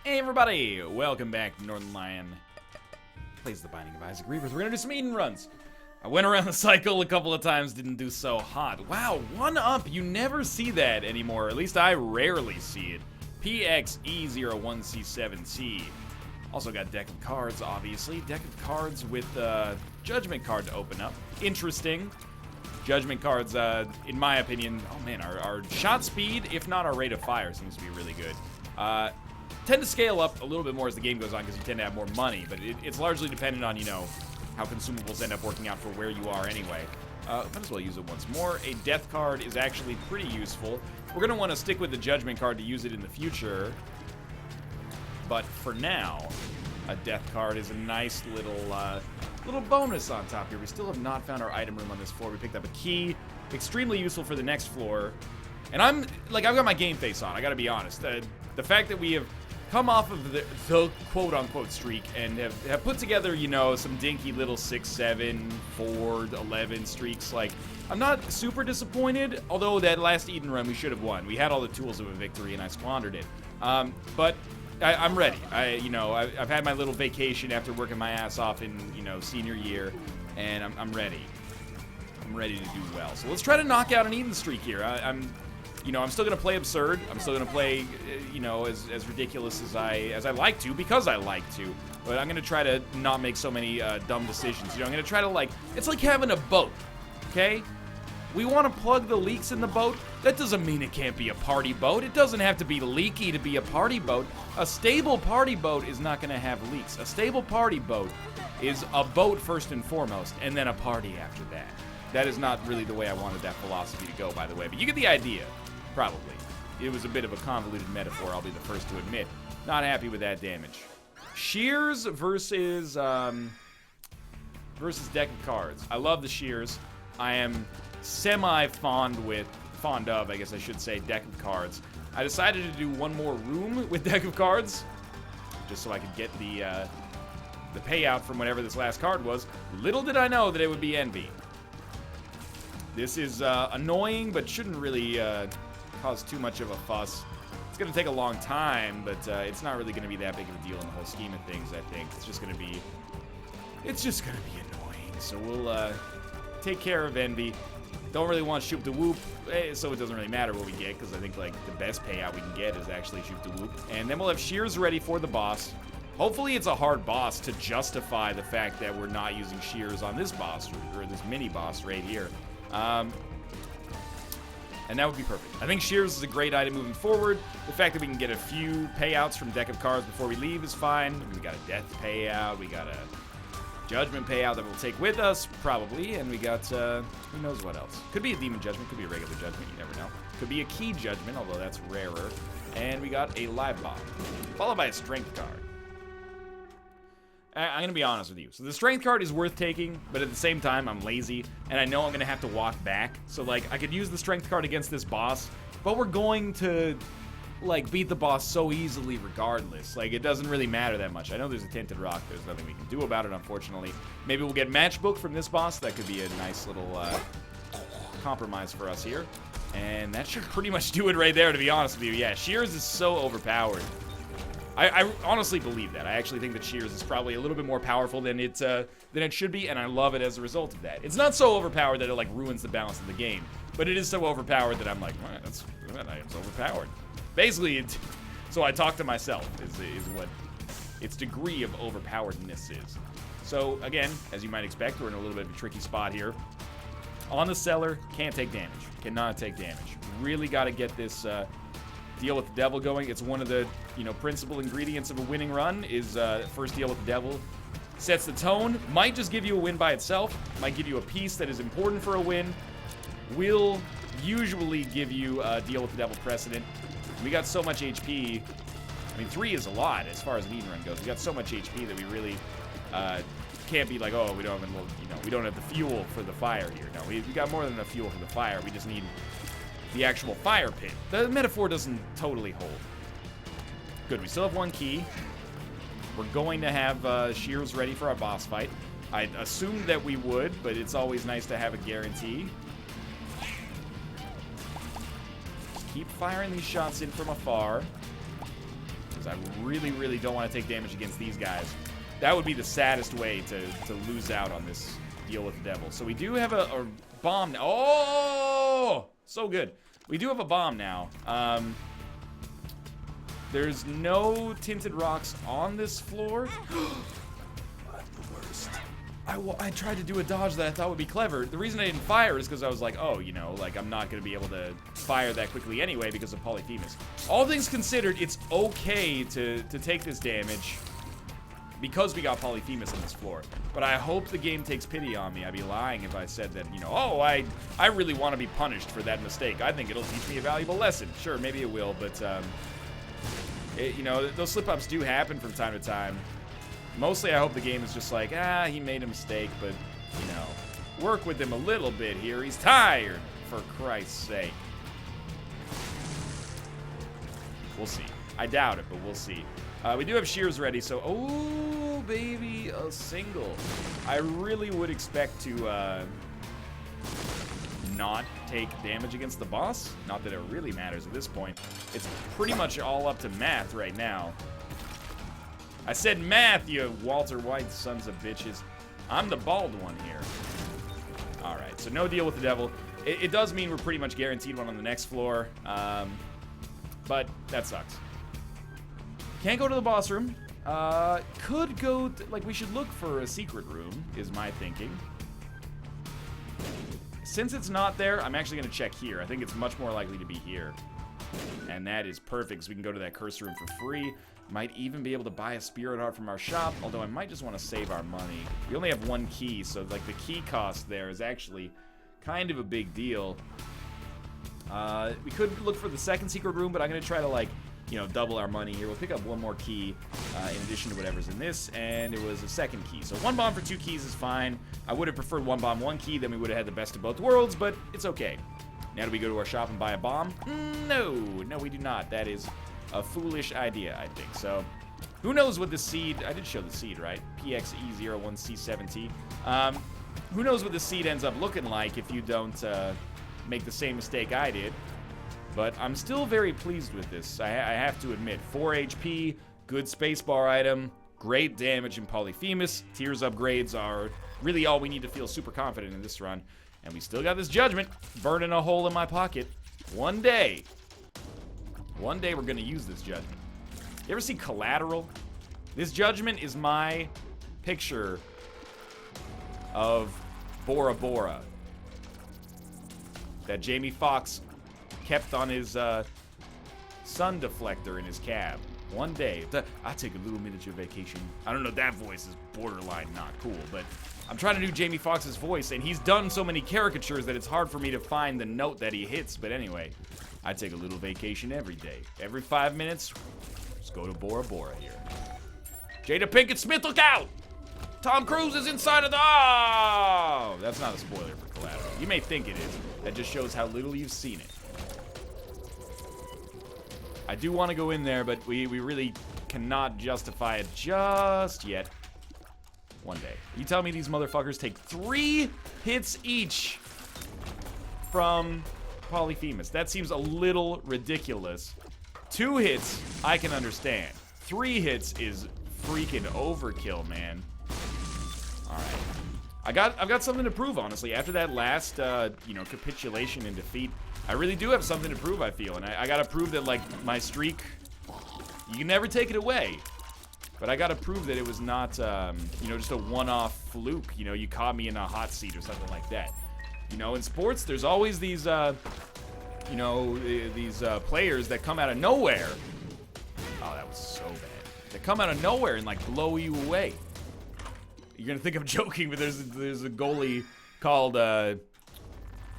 Hey everybody, welcome back to Northern Lion Plays the Binding of Isaac Rebirth. We're gonna do some Eden runs. I went around the cycle a couple of times, didn't do so hot. Wow, 1-up, you never see that anymore, at least I rarely see it. PXE01C7C. Also got deck of cards, obviously. Deck of cards with Judgment card to open up. Interesting. Judgment cards, in my opinion, oh man, our shot speed, if not our rate of fire, seems to be really good. Tend to scale up a little bit more as the game goes on because you tend to have more money, but it's largely dependent on, you know, how consumables end up working out for where you are anyway. Might as well use it once more. A death card is actually pretty useful. We're going to want to stick with the judgment card to use it in the future, but for now, a death card is a nice little bonus on top here. We still have not found our item room on this floor. We picked up a key, extremely useful for the next floor, and I've got my game face on, I gotta be honest. The fact that we have come off of the quote-unquote streak and have put together, you know, some dinky little 6, 7, 4, 11 streaks. Like, I'm not super disappointed, although that last Eden run we should have won. We had all the tools of a victory and I squandered it. But I'm ready. I've had my little vacation after working my ass off in, you know, senior year, and I'm ready. I'm ready to do well. So let's try to knock out an Eden streak here. I'm still gonna play absurd. I'm still gonna play, as ridiculous as I like to, because I like to. But I'm gonna try to not make so many dumb decisions. You know, I'm gonna try to it's like having a boat, okay? We want to plug the leaks in the boat. That doesn't mean it can't be a party boat. It doesn't have to be leaky to be a party boat. A stable party boat is not gonna have leaks. A stable party boat is a boat first and foremost, and then a party after that. That is not really the way I wanted that philosophy to go, by the way, but you get the idea. Probably. It was a bit of a convoluted metaphor, I'll be the first to admit. Not happy with that damage. Shears versus deck of cards. I love the shears. I am semi-fond of, I guess I should say, deck of cards. I decided to do one more room with deck of cards, just so I could get the payout from whatever this last card was. Little did I know that it would be Envy. This is annoying, but shouldn't really cause too much of a fuss. It's going to take a long time, but it's not really going to be that big of a deal in the whole scheme of things, I think. It's just going to be annoying. So we'll take care of Envy. Don't really want Shoop the Whoop, so it doesn't really matter what we get, because I think the best payout we can get is actually Shoop the Whoop. And then we'll have Shears ready for the boss. Hopefully it's a hard boss to justify the fact that we're not using Shears on this boss, or this mini boss right here. And that would be perfect. I think Shears is a great item moving forward. The fact that we can get a few payouts from deck of cards before we leave is fine. We got a death payout. We got a judgment payout that we'll take with us, probably. And we got, who knows what else. Could be a demon judgment. Could be a regular judgment. You never know. Could be a key judgment, although that's rarer. And we got a live bomb, followed by a strength card. I'm going to be honest with you. So the strength card is worth taking, but at the same time, I'm lazy, and I know I'm going to have to walk back. So, I could use the strength card against this boss, but we're going to, beat the boss so easily regardless. It doesn't really matter that much. I know there's a tinted rock. There's nothing we can do about it, unfortunately. Maybe we'll get matchbook from this boss. That could be a nice little compromise for us here. And that should pretty much do it right there, to be honest with you. Yeah, Shears is so overpowered. I honestly believe that. I actually think that Shears is probably a little bit more powerful than it should be, and I love it as a result of that. It's not so overpowered that it ruins the balance of the game, but it is so overpowered that I'm like, well, that item's overpowered. Basically, so I talk to myself is what its degree of overpoweredness is. So again, as you might expect, we're in a little bit of a tricky spot here. On the cellar, can't take damage. Cannot take damage. Really got to get this deal with the devil going. It's one of the principal ingredients of a winning run is first deal with the devil. Sets the tone. Might just give you a win by itself. Might give you a piece that is important for a win. Will usually give you a deal with the devil precedent. We got so much HP. I mean, 3 is a lot as far as an Eden run goes. We got so much HP that we really can't be like, oh, we don't have the fuel for the fire here. No, we got more than enough fuel for the fire. We just need the actual fire pit. The metaphor doesn't totally hold. Good, we still have one key. We're going to have Shears ready for our boss fight. I assumed that we would, but it's always nice to have a guarantee. Just keep firing these shots in from afar. because I really, really don't want to take damage against these guys. That would be the saddest way to lose out on this deal with the devil. So we do have a bomb now. Oh! So good. We do have a bomb now. There's no tinted rocks on this floor. I'm the worst. I tried to do a dodge that I thought would be clever. The reason I didn't fire is because I was like, oh, you know, like I'm not going to be able to fire that quickly anyway because of Polyphemus. All things considered, it's okay to take this damage because we got Polyphemus on this floor. But I hope the game takes pity on me. I'd be lying if I said that, you know, oh, I really want to be punished for that mistake. I think it'll teach me a valuable lesson. Sure, maybe it will, but, you know, those slip-ups do happen from time to time. Mostly I hope the game is just like, he made a mistake, but, you know, work with him a little bit here. He's tired, for Christ's sake. We'll see. I doubt it, but we'll see. We do have shears ready, so... Oh, baby, a single. I really would expect to not take damage against the boss. Not that it really matters at this point. It's pretty much all up to math right now. I said math, you Walter White sons of bitches. I'm the bald one here. Alright, so no deal with the devil. It does mean we're pretty much guaranteed one on the next floor. But that sucks. Can't go to the boss room. Could go, like, we should look for a secret room, is my thinking. Since it's not there, I'm actually going to check here. I think it's much more likely to be here. And that is perfect, so we can go to that curse room for free. Might even be able to buy a spirit heart from our shop, although I might just want to save our money. We only have one key, so, like, the key cost there is actually kind of a big deal. We could look for the second secret room, but I'm going to try to, like, you know, double our money here. We'll pick up one more key in addition to whatever's in this, and it was a second key. So one bomb for 2 keys is fine. I would have preferred one bomb, 1 key, then we would have had the best of both worlds, but it's okay. Now do we go to our shop and buy a bomb? No, we do not. That is a foolish idea, I think. So who knows what the seed, I did show the seed, right? PXE01C7T. Who knows what the seed ends up looking like if you don't make the same mistake I did. But I'm still very pleased with this, I have to admit. 4 HP, good spacebar item, great damage in Polyphemus. Tears upgrades are really all we need to feel super confident in this run. And we still got this judgment burning a hole in my pocket. One day we're going to use this judgment. You ever see Collateral? This judgment is my picture of Bora Bora that Jamie Foxx kept on his sun deflector in his cab. One day, I take a little miniature vacation. I don't know, that voice is borderline not cool, but I'm trying to do Jamie Foxx's voice, and he's done so many caricatures that it's hard for me to find the note that he hits. But anyway, I take a little vacation every day. Every 5 minutes, just go to Bora Bora here. Jada Pinkett Smith, look out! Tom Cruise is inside of the... Oh! That's not a spoiler for Collateral. You may think it is. That just shows how little you've seen it. I do want to go in there, but we really cannot justify it just yet. One day. You tell me these motherfuckers take 3 hits each from Polyphemus. That seems a little ridiculous. 2 hits, I can understand. 3 hits is freaking overkill, man. Alright. I've got something to prove, honestly. After that last, you know, capitulation and defeat, I really do have something to prove, I feel. And I gotta prove that, like, my streak, you can never take it away. But I gotta prove that it was not, you know, just a one-off fluke. You know, you caught me in a hot seat or something like that. You know, in sports, there's always these, you know, these players that come out of nowhere. Oh, that was so bad. They come out of nowhere and, like, blow you away. You're gonna think I'm joking, but there's a goalie called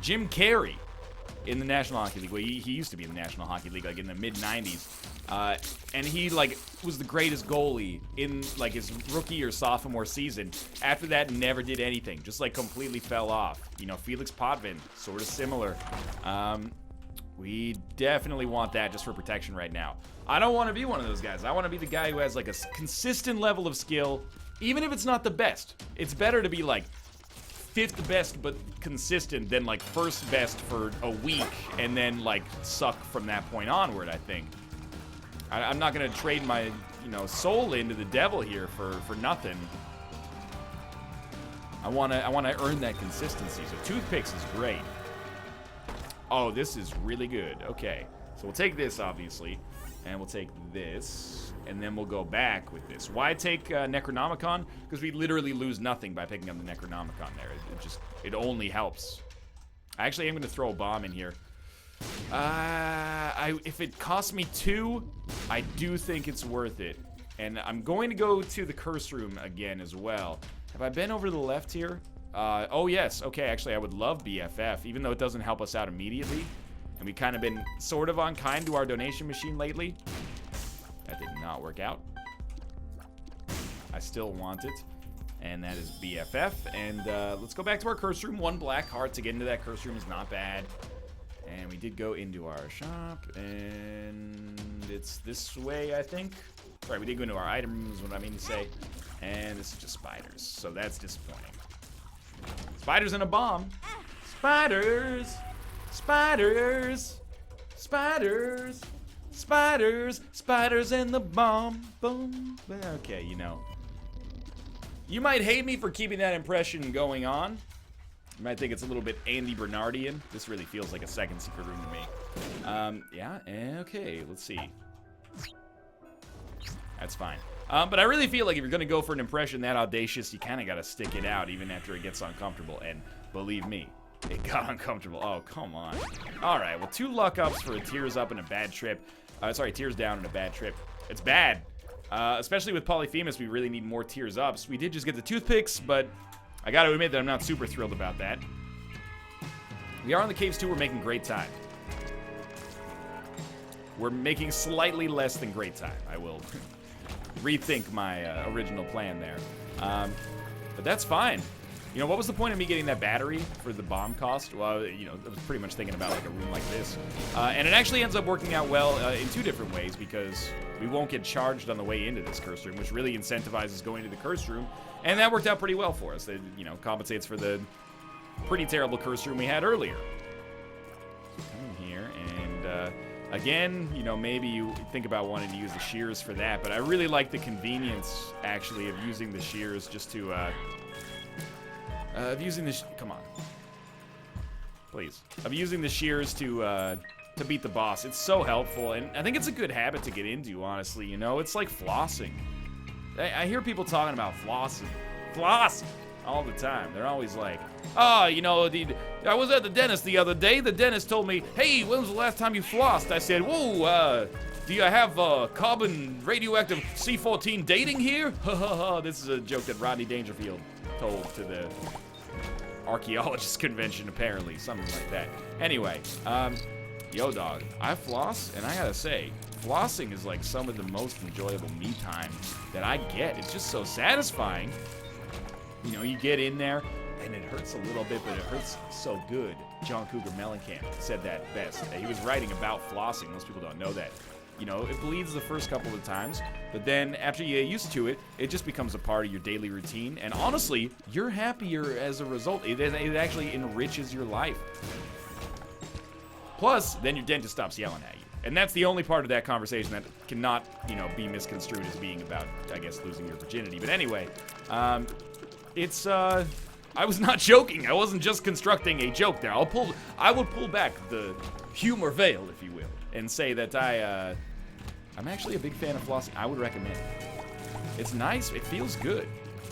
Jim Carrey in the National Hockey League. Well, he used to be in the National Hockey League, like, in the mid-90s. And he, like, was the greatest goalie in, like, his rookie or sophomore season. After that, never did anything. Just, like, completely fell off. You know, Felix Potvin, sort of similar. We definitely want that just for protection right now. I don't want to be one of those guys. I want to be the guy who has, like, a consistent level of skill, even if it's not the best. It's better to be, like, 5th best but consistent than, like, 1st best for a week and then, like, suck from that point onward, I think. I'm not gonna trade my, soul into the devil here for nothing. I wanna earn that consistency. So toothpicks is great. Oh, this is really good. Okay, so we'll take this obviously, and we'll take this, and then we'll go back with this. Why take Necronomicon? Because we literally lose nothing by picking up the Necronomicon there. It only helps. I actually am gonna throw a bomb in here. If it costs me 2, I do think it's worth it. And I'm going to go to the curse room again as well. Have I been over to the left here? Oh yes, okay, actually I would love BFF, even though it doesn't help us out immediately. And we kind of been sort of unkind to our donation machine lately. That did not work out. I still want it. And that is BFF. And let's go back to our curse room. 1 black heart to get into that curse room is not bad. And we did go into our shop, and it's this way, I think. Sorry, we did go into our items, what I mean to say. And this is just spiders, so that's disappointing. Spiders and a bomb. Spiders! Spiders! Spiders! Spiders! Spiders and the bomb. Boom. Okay, you might hate me for keeping that impression going on. You might think it's a little bit Andy Bernardian. This really feels like a second secret room to me. Yeah, okay, let's see. That's fine. But I really feel like if you're going to go for an impression that audacious, you kind of got to stick it out even after it gets uncomfortable. And believe me, it got uncomfortable. Oh, come on. All right, well, 2 luck ups for a tears up and a bad trip. Tears down and a bad trip. It's bad. Especially with Polyphemus, we really need more tears ups. We did just get the toothpicks, but I got to admit that I'm not super thrilled about that. We are in the caves too. We're making great time. We're making slightly less than great time. I will rethink my original plan there. But that's fine. What was the point of me getting that battery for the bomb cost? Well, I was pretty much thinking about like a room like this. And it actually ends up working out well in 2 different ways, because we won't get charged on the way into this curse room, which really incentivizes going to the curse room. And that worked out pretty well for us. It, compensates for the pretty terrible curse room we had earlier. So come in here, and again, maybe you think about wanting to use the shears for that, but I really like the convenience, actually, of using the shears just to, come on. Please. Of using the shears to beat the boss. It's so helpful, and I think it's a good habit to get into, honestly, It's like flossing. I hear people talking about flossing all the time. They're always like, I was at the dentist the other day. The dentist told me, hey, when was the last time you flossed? I said, whoa, do you have carbon radioactive C14 dating here? This is a joke that Rodney Dangerfield told to the archaeologist convention, apparently. Something like that. Anyway, yo, dog, I floss, and I gotta say, flossing is like some of the most enjoyable me time that I get. It's just so satisfying. You get in there, and it hurts a little bit, but it hurts so good. John Cougar Mellencamp said that best. He was writing about flossing. Most people don't know that. It bleeds the first couple of times, but then after you get used to it, it just becomes a part of your daily routine. And honestly, you're happier as a result. It actually enriches your life. Plus, then your dentist stops yelling at you. And that's the only part of that conversation that cannot, be misconstrued as being about, I guess, losing your virginity. But anyway, I was not joking. I wasn't just constructing a joke there. I would pull back the humor veil, if you will, and say that I'm actually a big fan of flossing. I would recommend it. It's nice. It feels good.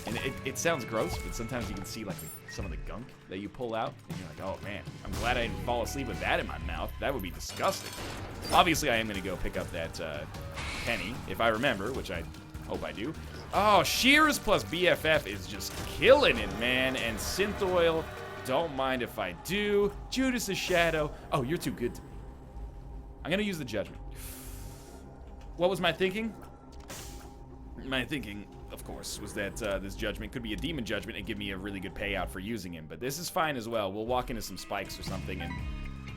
And it sounds gross, but sometimes you can see like some of the gunk that you pull out, and you're like, oh man, I'm glad I didn't fall asleep with that in my mouth. That would be disgusting. Obviously, I am going to go pick up that penny, if I remember, which I hope I do. Oh, shears plus BFF is just killing it, man. And synth oil, don't mind if I do. Judas' shadow. Oh, you're too good to me. I'm going to use the judgment. What was my thinking? My thinking, of course, was that this judgment could be a demon judgment and give me a really good payout for using him. But this is fine as well. We'll walk into some spikes or something and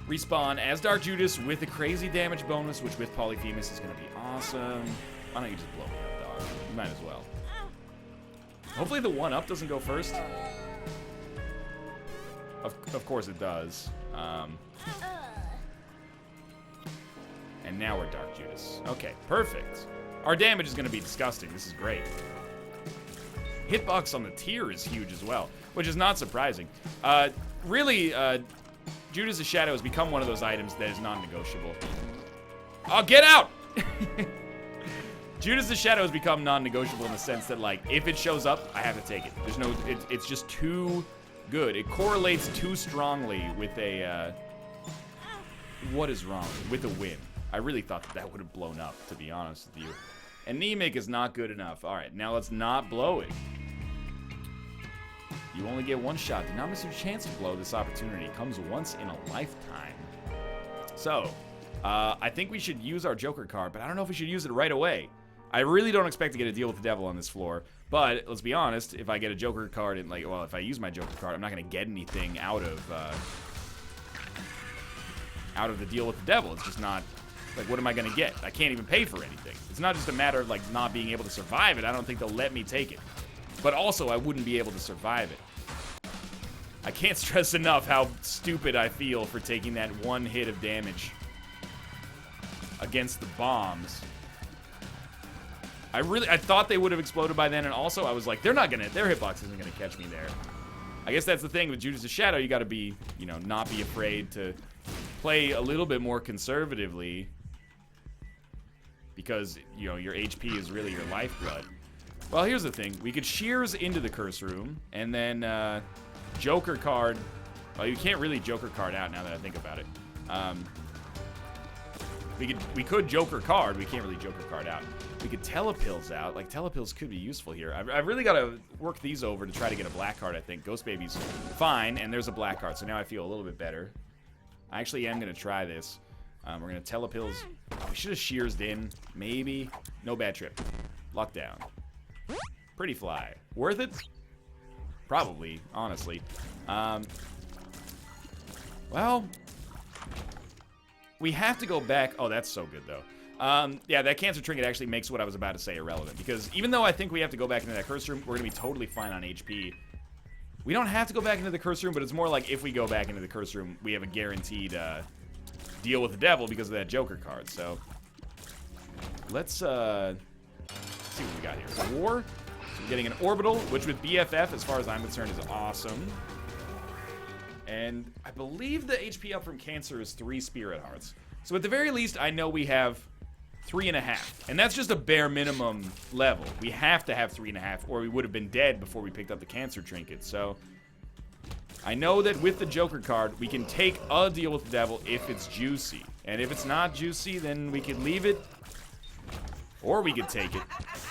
respawn as Dark Judas with a crazy damage bonus, which with Polyphemus is going to be awesome. Why don't you just blow me up, dog? You might as well. Hopefully the 1-up doesn't go first. Of course it does. And And now we're Dark Judas. Okay, perfect. Our damage is going to be disgusting. This is great. Hitbox on the tier is huge as well, which is not surprising. Really, Judas' Shadow has become one of those items that is non-negotiable. Oh, get out! Judas' Shadow has become non-negotiable in the sense that, like, if it shows up, I have to take it. There's no, it's just too good. It correlates too strongly with a, what is wrong? With a win. I really thought that would have blown up, to be honest with you. Anemic is not good enough. All right, now let's not blow it. You only get one shot. Do not miss your chance to blow. This opportunity comes once in a lifetime. So, I think we should use our Joker card, but I don't know if we should use it right away. I really don't expect to get a deal with the devil on this floor, but let's be honest, if I get a Joker card and, like, well, if I use my Joker card, I'm not going to get anything out of the deal with the devil. It's just not, like, what am I going to get? I can't even pay for anything. It's not just a matter of, like, not being able to survive it. I don't think they'll let me take it. But also, I wouldn't be able to survive it. I can't stress enough how stupid I feel for taking that one hit of damage against the bombs. I thought they would have exploded by then, and also I was like, their hitbox isn't gonna catch me there. I guess that's the thing with Judas' Shadow. You gotta be, you know, not be afraid to play a little bit more conservatively, because, you know, your HP is really your lifeblood. Well, here's the thing. We could Shears into the Curse Room, and then, Joker card. Well, you can't really Joker card out now that I think about it. We could Joker card. We can't really Joker card out. We could Telepills out. Like, Telepills could be useful here. I've really got to work these over to try to get a black card, I think. Ghost Baby's fine, and there's a black card, so now I feel a little bit better. I actually am going to try this. We're going to Telepills. Oh, we should have Shearsed in. Maybe. No bad trip. Lockdown. Pretty fly. Worth it? Probably, honestly. Well, we have to go back. Oh, that's so good, though. Yeah, that Cancer Trinket actually makes what I was about to say irrelevant, because even though I think we have to go back into that Curse Room, we're going to be totally fine on HP. We don't have to go back into the Curse Room, but it's more like if we go back into the Curse Room, we have a guaranteed deal with the devil because of that Joker card. So let's see what we got here. So War. So we're getting an Orbital, which with BFF, as far as I'm concerned, is awesome. And I believe the HP up from Cancer is 3 Spirit Hearts. So at the very least, I know we have 3.5. And that's just a bare minimum level. We have to have 3.5, or we would have been dead before we picked up the Cancer Trinket. So I know that with the Joker card, we can take a deal with the devil if it's juicy. And if it's not juicy, then we could leave it. Or we could take it,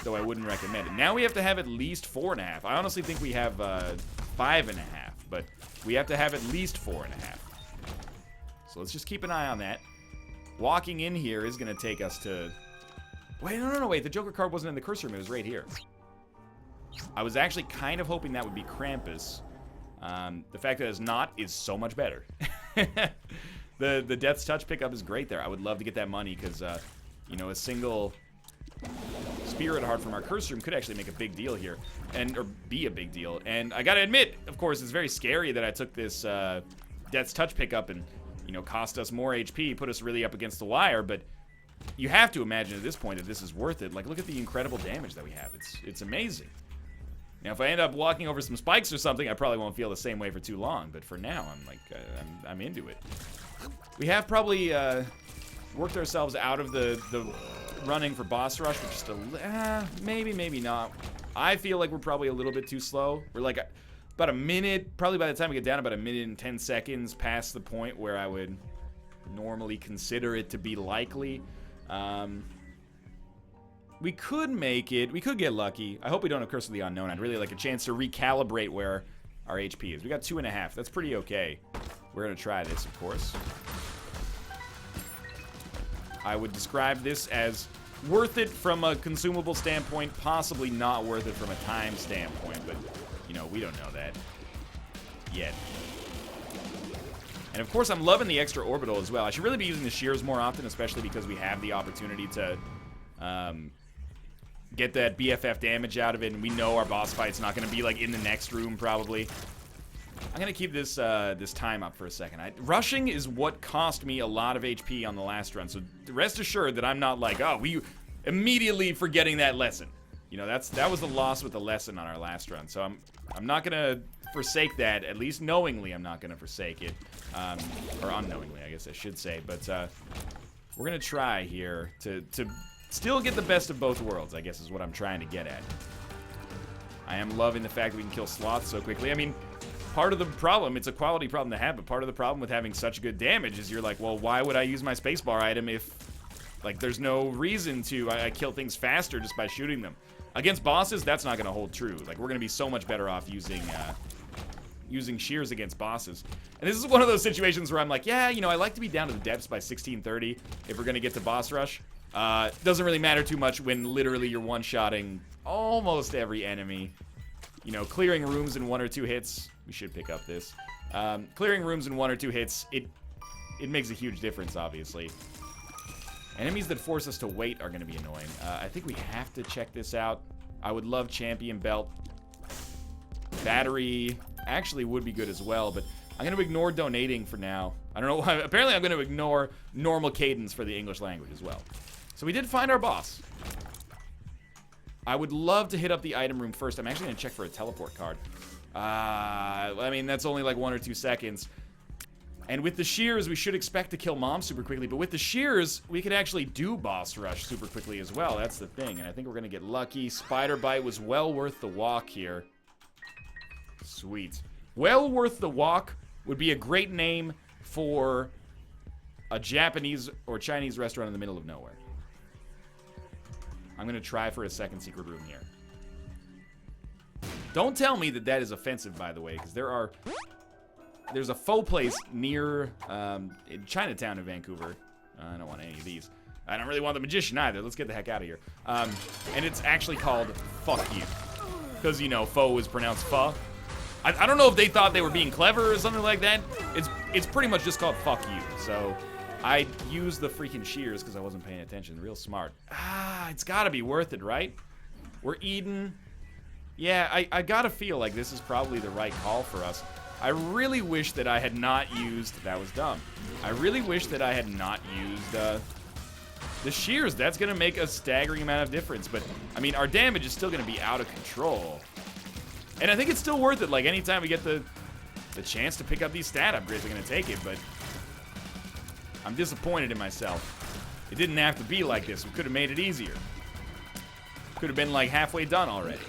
though I wouldn't recommend it. Now we have to have at least 4.5. I honestly think we have 5.5, but we have to have at least 4.5. So let's just keep an eye on that. Walking in here is going to take us to... Wait, no, wait. The Joker card wasn't in the Curse Room. It was right here. I was actually kind of hoping that would be Krampus. The fact that it's not is so much better. The Death's Touch pickup is great there. I would love to get that money because, you know, a single Spirit Heart from our Curse Room could actually make a big deal here, or be a big deal. And I gotta admit, of course, it's very scary that I took this Death's Touch pickup and, you know, cost us more HP, put us really up against the wire, but you have to imagine at this point that this is worth it. Like, look at the incredible damage that we have. It's amazing. Now, if I end up walking over some spikes or something, I probably won't feel the same way for too long, but for now, I'm like, I'm into it. We have probably worked ourselves out of the running for boss rush, but just maybe not. I feel like we're probably a little bit too slow. We're like about a minute, probably by the time we get down, about a minute and 10 seconds past the point where I would normally consider it to be likely. We could make it. We could get lucky. I hope we don't have Curse of the Unknown. I'd really like a chance to recalibrate where our HP is. We got 2.5. That's pretty okay. We're going to try this, of course. I would describe this as worth it from a consumable standpoint, possibly not worth it from a time standpoint, but, you know, we don't know that yet. And, of course, I'm loving the extra orbital as well. I should really be using the shears more often, especially because we have the opportunity to get that BFF damage out of it, and we know our boss fight's not going to be, like, in the next room, probably. I'm gonna keep this this time up for a second. Rushing is what cost me a lot of HP on the last run, so rest assured that I'm not like, oh, we immediately forgetting that lesson. You know, that was the loss with the lesson on our last run, so I'm not gonna forsake that. At least knowingly, I'm not gonna forsake it, or unknowingly, I guess I should say. But we're gonna try here to still get the best of both worlds, I guess is what I'm trying to get at. I am loving the fact that we can kill sloths so quickly. I mean, part of the problem, it's a quality problem to have, but part of the problem with having such good damage is you're like, well, why would I use my spacebar item if, like, there's no reason to. I kill things faster just by shooting them. Against bosses, that's not going to hold true. Like, we're going to be so much better off using shears against bosses. And this is one of those situations where I'm like, yeah, you know, I like to be down to the depths by 1630 if we're going to get to boss rush. Doesn't really matter too much when literally you're one-shotting almost every enemy. You know, clearing rooms in 1 or 2 hits. We should pick up this. Clearing rooms in 1 or 2 hits, it makes a huge difference, obviously. Enemies that force us to wait are going to be annoying. I think we have to check this out. I would love Champion Belt. Battery actually would be good as well, but I'm going to ignore donating for now. I don't know why. Apparently, I'm going to ignore normal cadence for the English language as well. So we did find our boss. I would love to hit up the item room first. I'm actually going to check for a teleport card. I mean, that's only like 1 or 2 seconds. And with the shears, we should expect to kill Mom super quickly. But with the shears, we could actually do boss rush super quickly as well. That's the thing. And I think we're going to get lucky. Spider Bite was well worth the walk here. Sweet. Well worth the walk would be a great name for a Japanese or Chinese restaurant in the middle of nowhere. I'm going to try for a second secret room here. Don't tell me that that is offensive, by the way, because there's a faux place near in Chinatown in Vancouver. I don't want any of these. I don't really want the magician either. Let's get the heck out of here. And it's actually called Fuck You. Because, you know, faux is pronounced pho. I don't know if they thought they were being clever or something like that. It's pretty much just called Fuck You. So I used the freaking shears because I wasn't paying attention. Real smart. It's got to be worth it, right? We're Eden. Yeah, I gotta feel like this is probably the right call for us. I really wish that I had not used... That was dumb. I really wish that I had not used the shears. That's going to make a staggering amount of difference. But, I mean, our damage is still going to be out of control. And I think it's still worth it. Like, anytime we get the chance to pick up these stat upgrades, I'm going to take it. But I'm disappointed in myself. It didn't have to be like this. We could have made it easier. Could have been, like, halfway done already.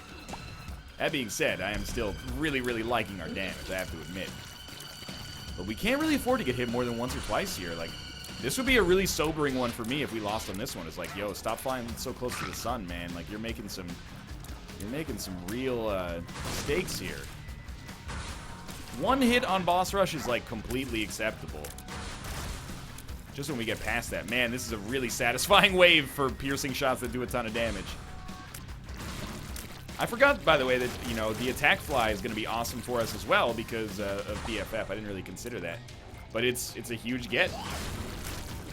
That being said, I am still really, really liking our damage, I have to admit. But we can't really afford to get hit more than once or twice here. Like, this would be a really sobering one for me if we lost on this one. It's like, yo, stop flying so close to the sun, man. Like, you're making some real mistakes here. One hit on boss rush is, like, completely acceptable. Just when we get past that. Man, this is a really satisfying wave for piercing shots that do a ton of damage. I forgot, by the way, that, you know, the attack fly is going to be awesome for us as well because of BFF. I didn't really consider that. But it's a huge get.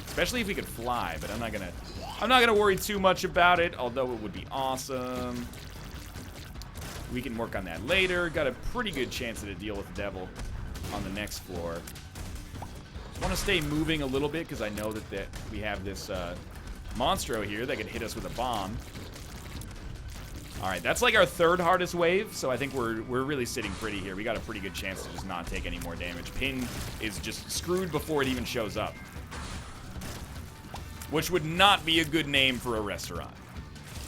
Especially if we could fly, but I'm not gonna worry too much about it, although it would be awesome. We can work on that later. Got a pretty good chance at a deal with the devil on the next floor. Just want to stay moving a little bit because I know that we have this monstro here that can hit us with a bomb. Alright, that's like our 3rd hardest wave, so I think we're really sitting pretty here. We got a pretty good chance to just not take any more damage. Pin is just screwed before it even shows up. Which would not be a good name for a restaurant.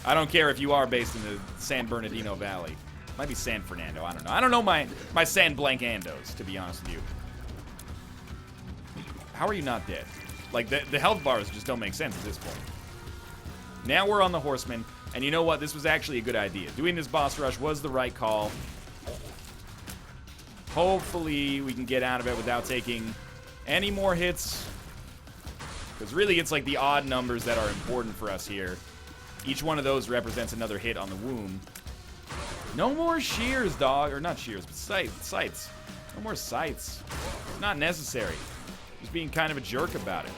I don't care if you are based in the San Bernardino Valley. Might be San Fernando, I don't know. I don't know my San Blancandos, to be honest with you. How are you not dead? Like, the health bars just don't make sense at this point. Now we're on the Horseman. And you know what? This was actually a good idea. Doing this boss rush was the right call. Hopefully, we can get out of it without taking any more hits. Because really, it's like the odd numbers that are important for us here. Each one of those represents another hit on the womb. No more shears, dog. Or not shears, but sights. No more sights. It's not necessary. Just being kind of a jerk about it.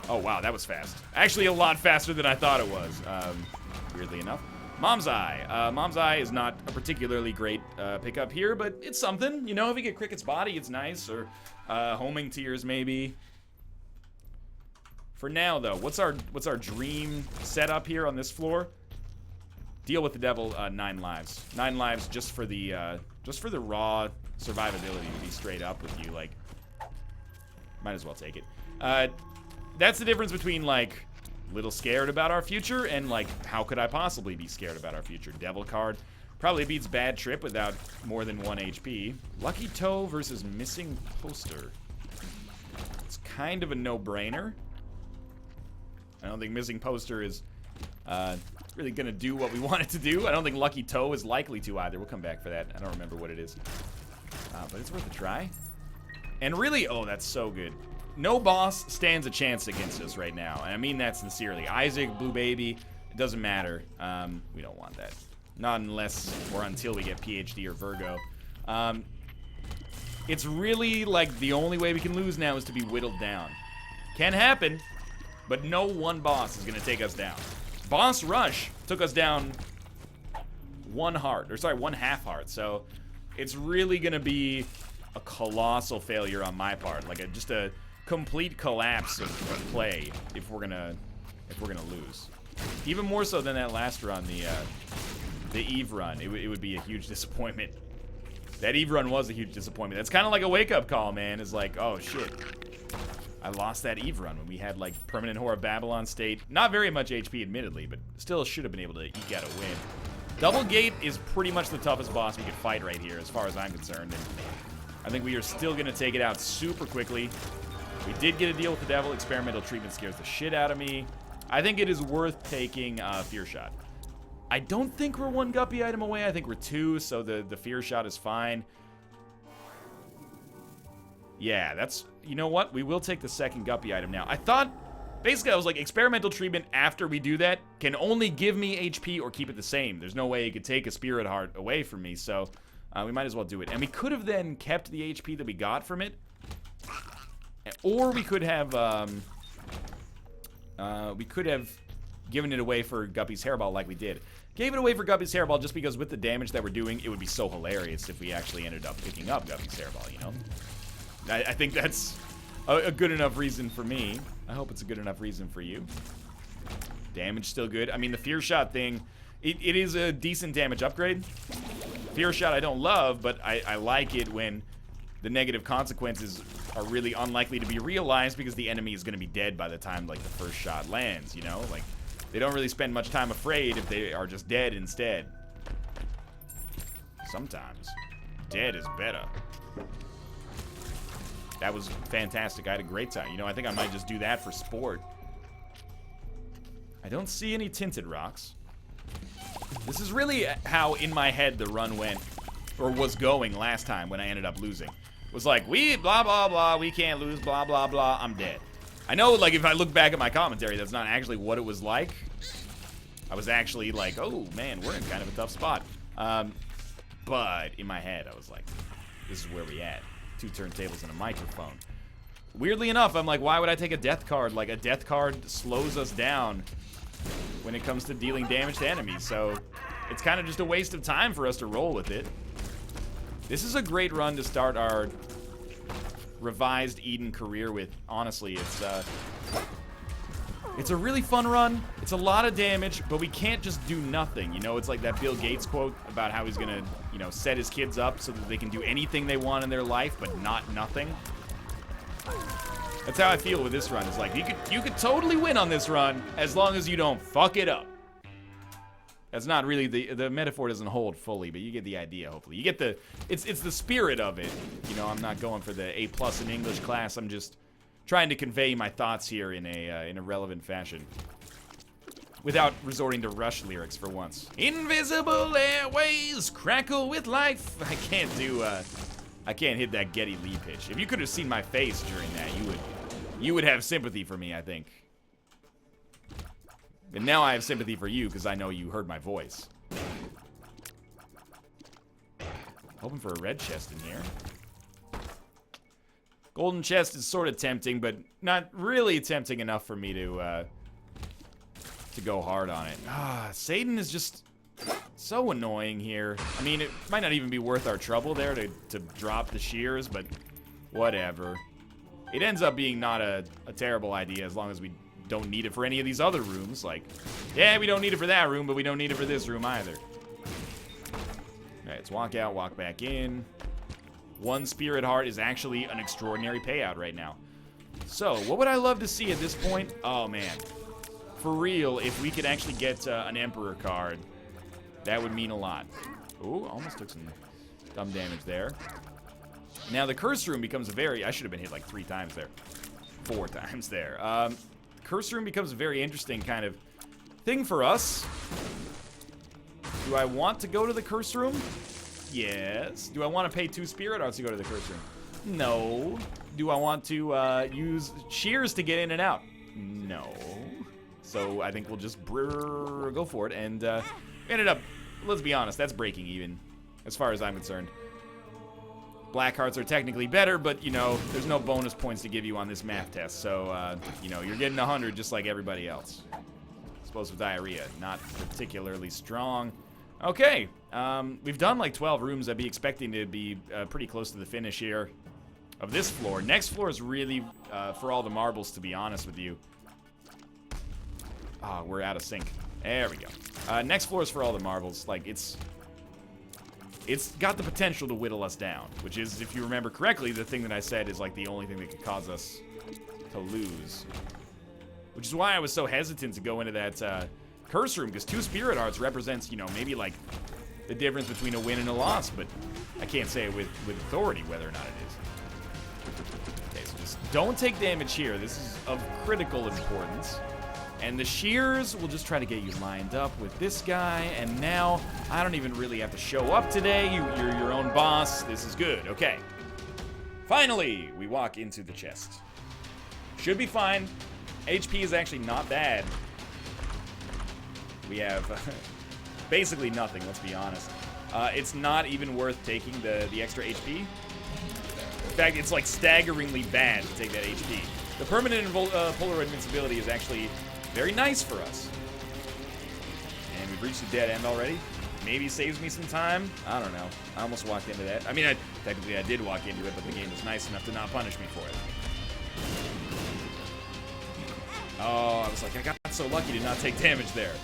Oh, wow, that was fast. Actually, a lot faster than I thought it was, weirdly enough. Mom's Eye. Mom's Eye is not a particularly great pickup here, but it's something. You know, if you get Cricket's Body, it's nice. Or Homing Tears, maybe. For now, though, what's our dream setup here on this floor? Deal with the devil, 9 lives. 9 lives just for the raw survivability, to be straight up with you. Like, might as well take it. That's the difference between, like, little scared about our future and, like, how could I possibly be scared about our future? Devil card probably beats Bad Trip without more than 1 HP. Lucky Toe versus Missing Poster. It's kind of a no-brainer. I don't think Missing Poster is really going to do what we want it to do. I don't think Lucky Toe is likely to either. We'll come back for that. I don't remember what it is. But it's worth a try. And really, oh, that's so good. No boss stands a chance against us right now. And I mean that sincerely. Isaac, Blue Baby, it doesn't matter. We don't want that. Not unless or until we get PhD or Virgo. It's really like the only way we can lose now is to be whittled down. Can happen, but no one boss is going to take us down. Boss Rush took us down 1 heart, or sorry, 1 half heart. So it's really going to be a colossal failure on my part, like just a complete collapse of play if we're gonna lose. Even more so than that last run, the Eve run. It would be a huge disappointment. That Eve run was a huge disappointment. That's kind of like a wake-up call, man. It's like, oh shit, I lost that Eve run when we had like Permanent Whore of Babylon State. Not very much HP, admittedly, but still should have been able to eke out a win. Double Gate is pretty much the toughest boss we could fight right here, as far as I'm concerned. And I think we are still going to take it out super quickly. We did get a deal with the devil. Experimental treatment scares the shit out of me. I think it is worth taking Fear Shot. I don't think we're 1 Guppy item away. I think we're 2, so the Fear Shot is fine. Yeah, that's... You know what? We will take the 2nd Guppy item now. I thought... Basically, I was like, experimental treatment after we do that can only give me HP or keep it the same. There's no way it could take a Spirit Heart away from me, so we might as well do it. And we could have then kept the HP that we got from it. Or we could have given it away for Guppy's Hairball like we did. Gave it away for Guppy's Hairball just because with the damage that we're doing, it would be so hilarious if we actually ended up picking up Guppy's Hairball, you know? I think that's a good enough reason for me. I hope it's a good enough reason for you. Damage still good. I mean, the Fear Shot thing, it is a decent damage upgrade. Fear Shot I don't love, but I like it when the negative consequences are really unlikely to be realized because the enemy is going to be dead by the time, like, the first shot lands, you know? Like, they don't really spend much time afraid if they are just dead instead. Sometimes. Dead is better. That was fantastic. I had a great time. You know, I think I might just do that for sport. I don't see any tinted rocks. This is really how, in my head, the run went, or was going last time when I ended up losing. It was like, we blah, blah, blah, we can't lose, blah, blah, blah, I'm dead. I know, like, if I look back at my commentary, that's not actually what it was like. I was actually like, oh, man, we're in kind of a tough spot. But in my head, I was like, this is where we at. 2 turntables and a microphone. Weirdly enough, I'm like, why would I take a death card? Like, a death card slows us down when it comes to dealing damage to enemies, so it's kind of just a waste of time for us to roll with it. This is a great run to start our revised Eden career with. Honestly, it's a really fun run. It's a lot of damage, but we can't just do nothing. You know, it's like that Bill Gates quote about how he's gonna, you know, set his kids up so that they can do anything they want in their life, but not nothing. That's how I feel with this run. It's like, you could totally win on this run as long as you don't fuck it up. That's not really, the metaphor doesn't hold fully, but you get the idea, hopefully. You get the, it's the spirit of it. You know, I'm not going for the A+ in English class. I'm just trying to convey my thoughts here in a relevant fashion. Without resorting to Rush lyrics for once. Invisible airways crackle with life. I can't hit that Geddy Lee pitch. If you could have seen my face during that, you would have sympathy for me, I think. And now I have sympathy for you because I know you heard my voice. Hoping for a red chest in here. Golden chest is sort of tempting, but not really tempting enough for me to go hard on it. Satan is just So annoying here. I mean, it might not even be worth our trouble there to drop the shears, but whatever. It ends up being not a terrible idea as long as we don't need it for any of these other rooms. Like, yeah, we don't need it for that room, but we don't need it for this room either. Alright, let's walk out, walk back in. 1 Spirit Heart is actually an extraordinary payout right now. So, what would I love to see at this point? Oh, man. For real, if we could actually get an Emperor card, that would mean a lot. Ooh, almost took some dumb damage there. Now, the Curse Room becomes a very... I should have been hit like 3 times there. 4 times there. Curse Room becomes a very interesting kind of thing for us. Do I want to go to the Curse Room? Yes. Do I want to pay 2 Spirit Hearts to go to the Curse Room? No. Do I want to use shears to get in and out? No. So I think we'll just go for it. And ended up, let's be honest, that's breaking even as far as I'm concerned. Black hearts are technically better, but, you know, there's no bonus points to give you on this math test. So, you know, you're getting 100 just like everybody else. Explosive Diarrhea, not particularly strong. Okay, we've done like 12 rooms. I'd be expecting to be pretty close to the finish here of this floor. Next floor is really for all the marbles, to be honest with you. Ah, we're out of sync. There we go. Next floor is for all the marbles. Like, it's got the potential to whittle us down, which is, if you remember correctly, the thing that I said is like the only thing that could cause us to lose. Which is why I was so hesitant to go into that Curse Room, because 2 Spirit Hearts represents, you know, maybe like the difference between a win and a loss, but I can't say with authority whether or not it is. Okay, so just don't take damage here. This is of critical importance. And the shears will just try to get you lined up with this guy. And now, I don't even really have to show up today. You're your own boss. This is good. Okay. Finally, we walk into the chest. Should be fine. HP is actually not bad. We have basically nothing, let's be honest. It's not even worth taking the extra HP. In fact, it's like staggeringly bad to take that HP. The permanent polar invincibility is actually very nice for us. And we've reached the dead end already. Maybe saves me some time. I don't know. I almost walked into that. I mean, technically I did walk into it, but the game was nice enough to not punish me for it. Oh, I was like, I got so lucky to not take damage there.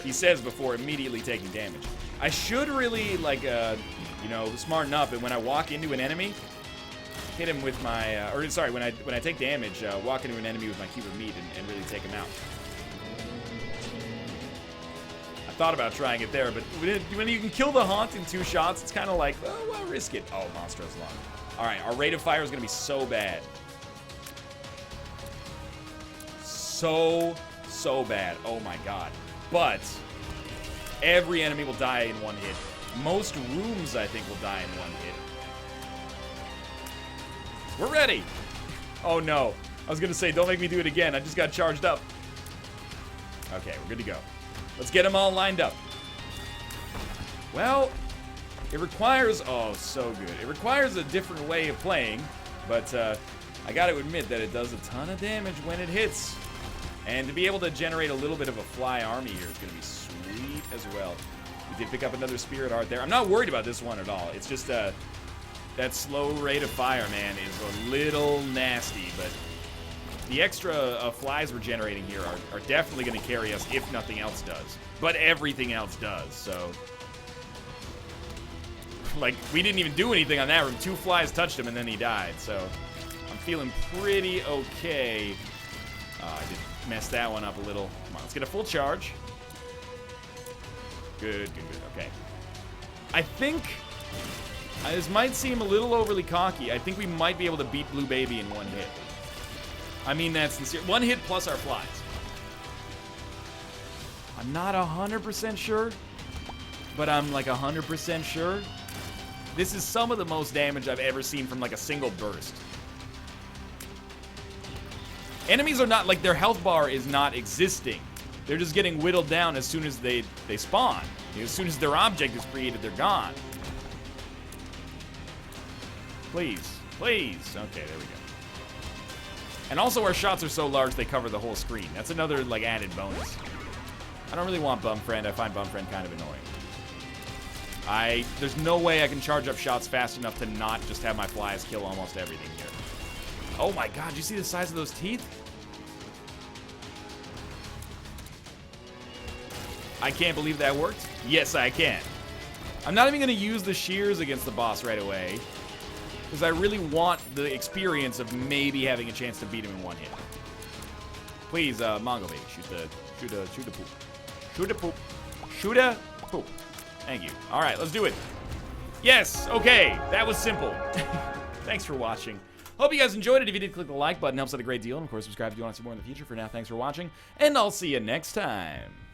He says before immediately taking damage. I should really, like, you know, smarten up, and when I walk into an enemy, hit him with my, or sorry, when I take damage, walk into an enemy with my cube of meat and really take him out. I thought about trying it there, but when you can kill the Haunt in 2 shots, it's kind of like, oh, well, risk it. Oh, Monstro's Lung. All right, our rate of fire is going to be so bad. So bad. Oh my god. But every enemy will die in 1 hit. Most rooms, I think, will die in 1 hit. We're ready. Oh no. I was gonna say, don't make me do it again. I just got charged up. Okay, we're good to go. Let's get them all lined up. Well, it requires, oh, so good. It requires a different way of playing, but I gotta admit that it does a ton of damage when it hits. And to be able to generate a little bit of a fly army here is going to be sweet as well. We did pick up another Spirit Heart there. I'm not worried about this one at all. It's just that slow rate of fire, man, is a little nasty. But the extra flies we're generating here are definitely going to carry us if nothing else does. But everything else does, so... Like, we didn't even do anything on that room. 2 flies touched him and then he died, so... I'm feeling pretty okay. I did mess that one up a little. Come on, let's get a full charge. Good. Okay. I think, this might seem a little overly cocky, I think we might be able to beat Blue Baby in 1 hit. I mean that sincere. 1 hit plus our flies. I'm not 100% sure, but I'm like 100% sure. This is some of the most damage I've ever seen from like a single burst. Enemies are not, like, their health bar is not existing. They're just getting whittled down as soon as they spawn. As soon as their object is created, they're gone. Please. Okay, there we go. And also our shots are so large they cover the whole screen. That's another, like, added bonus. I don't really want Bum Friend. I find Bum Friend kind of annoying. There's no way I can charge up shots fast enough to not just have my flies kill almost everything here. Oh my god, you see the size of those teeth? I can't believe that worked. Yes, I can. I'm not even going to use the shears against the boss right away, because I really want the experience of maybe having a chance to beat him in one hit. Please, Mongo baby, shoot a poop. Shoot a poop. Shoot a poop. Thank you. All right, let's do it. Yes, okay, that was simple. Thanks for watching. Hope you guys enjoyed it. If you did, click the like button. Helps out a great deal. And, of course, subscribe if you want to see more in the future. For now, thanks for watching, and I'll see you next time.